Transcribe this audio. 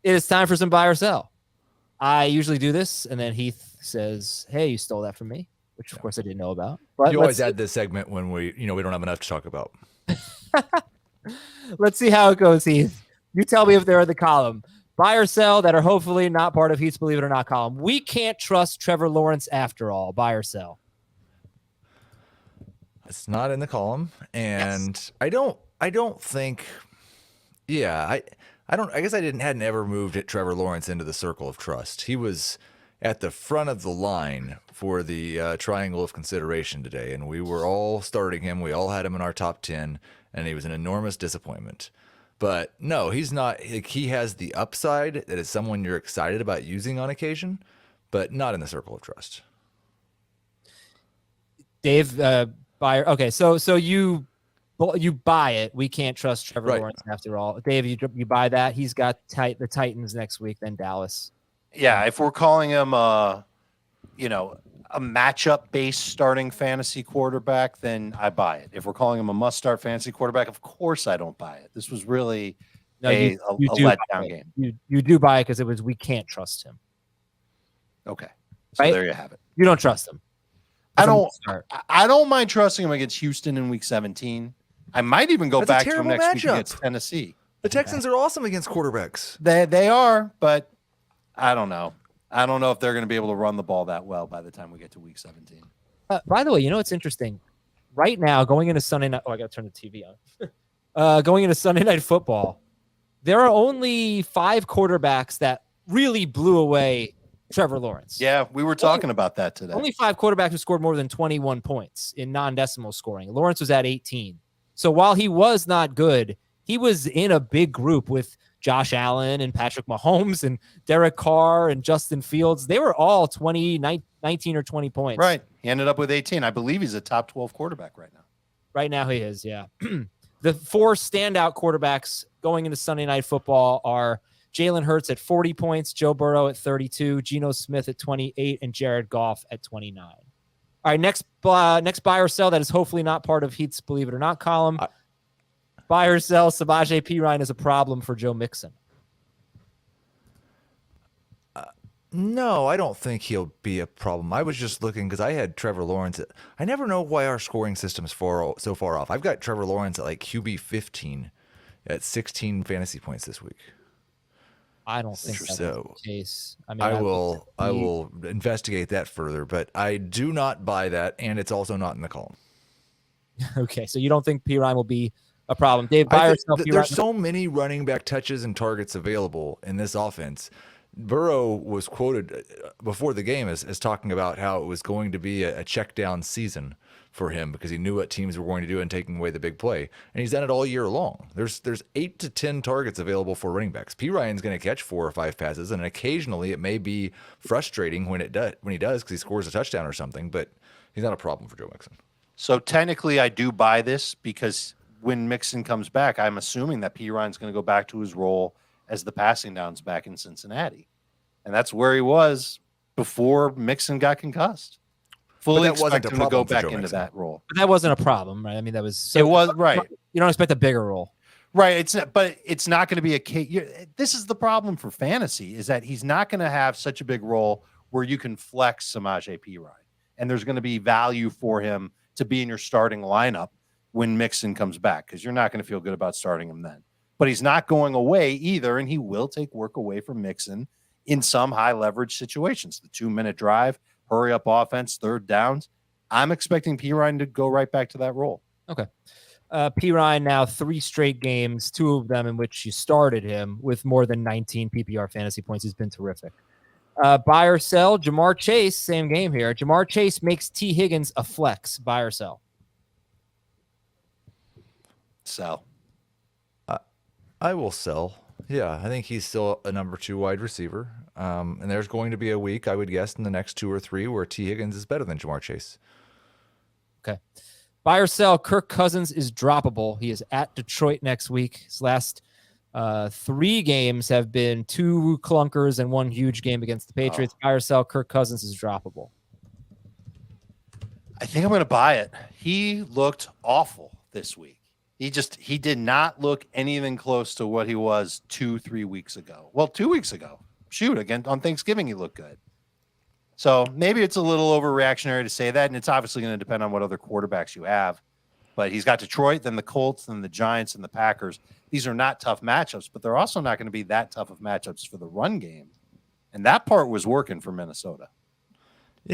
It is time for some buy or sell. I usually do this, and then Heath says, "Hey, you stole that from me," which of course I didn't know about. But you always add this segment when we don't have enough to talk about. Let's see how it goes, Heath. You tell me if they're in the column. Buy or sell that are hopefully not part of Heath's Believe It or Not column. We can't trust Trevor Lawrence after all. Buy or sell? It's not in the column, and yes. I don't think. Yeah, I don't. I guess hadn't ever moved at Trevor Lawrence into the circle of trust. He was at the front of the line for the triangle of consideration today, and we were all starting him. We all had him in our top 10, and he was an enormous disappointment. But no, he's not. He has the upside that is someone you're excited about using on occasion, but not in the circle of trust. Dave, buyer. Okay, so you buy it. We can't trust Trevor Lawrence after all. Dave, you buy that. He's got the Titans next week, then Dallas. Yeah, if we're calling him a matchup-based starting fantasy quarterback, then I buy it. If we're calling him a must-start fantasy quarterback, of course I don't buy it. This was really a letdown game. You do buy it because it was we can't trust him. Okay, so there you have it. You don't trust him. I don't mind trusting him against Houston in Week 17. I might even go back to him next week against Tennessee. The Texans are awesome against quarterbacks. They are, but I don't know. I don't know if they're going to be able to run the ball that well by the time we get to Week 17. By the way, it's interesting. Right now, going into Sunday night. Oh, I got to turn the TV on. Going into Sunday Night Football, there are only 5 quarterbacks that really blew away Trevor Lawrence. Yeah, we were talking about that today. Only 5 quarterbacks who scored more than 21 points in non-decimal scoring. Lawrence was at 18. So while he was not good, he was in a big group with Josh Allen and Patrick Mahomes and Derek Carr and Justin Fields. They were all 19 or 20 points. Right. He ended up with 18. I believe he's a top 12 quarterback right now. Right now he is, yeah. The 4 standout quarterbacks going into Sunday Night Football are Jalen Hurts at 40 points, Joe Burrow at 32, Geno Smith at 28, and Jared Goff at 29. All right, next buy or sell that is hopefully not part of Heath's Believe It or Not column. Buy or sell, Samaje Perine is a problem for Joe Mixon. No, I don't think he'll be a problem. I was just looking because I had Trevor Lawrence. I never know why our scoring system is so far off. I've got Trevor Lawrence at like QB 15 at 16 fantasy points this week. I don't think that's the case. I mean, I will investigate that further, but I do not buy that, and it's also not in the column. Okay, so you don't think Perine will be a problem. Dave, buy or sell Perine? There's so many running back touches and targets available in this offense. Burrow was quoted before the game as talking about how it was going to be a check down season for him because he knew what teams were going to do in taking away the big play. And he's done it all year long. There's 8 to 10 targets available for running backs. Perine's going to catch 4 or 5 passes, and occasionally it may be frustrating when he does because he scores a touchdown or something, but he's not a problem for Joe Mixon. So technically I do buy this because when Mixon comes back, I'm assuming that Perine's going to go back to his role as the passing downs back in Cincinnati. And that's where he was before Mixon got concussed. Fully expect him to go back into that role. But that wasn't a problem, right? I mean, that was... It was, right. You don't expect a bigger role. Right. It's not going to be a case. This is the problem for fantasy is that he's not going to have such a big role where you can flex Samaje Perine. And there's going to be value for him to be in your starting lineup when Mixon comes back because you're not going to feel good about starting him then. But he's not going away either, and he will take work away from Mixon in some high leverage situations. The 2-minute drive, hurry up offense, third downs. I'm expecting Perine to go right back to that role. Okay. Perine now 3 straight games, 2 of them in which you started him with more than 19 PPR fantasy points. He's been terrific. Buy or sell, Jamar Chase, same game here. Jamar Chase makes T. Higgins a flex. Buy or sell? Sell. I will sell. Yeah, I think he's still a number 2 wide receiver. And there's going to be a week, I would guess, in the next 2 or 3 where T. Higgins is better than Jamar Chase. Okay. Buy or sell, Kirk Cousins is droppable. He is at Detroit next week. His last 3 games have been 2 clunkers and 1 huge game against the Patriots. Buy or sell, Kirk Cousins is droppable. I think I'm going to buy it. He looked awful this week. He did not look anything close to what he was 2-3 weeks ago. Well, 2 weeks ago. Shoot, again on Thanksgiving he looked good. So maybe it's a little overreactionary to say that, and it's obviously going to depend on what other quarterbacks you have. But he's got Detroit, then the Colts, then the Giants, and the Packers. These are not tough matchups, but they're also not going to be that tough of matchups for the run game. And that part was working for Minnesota.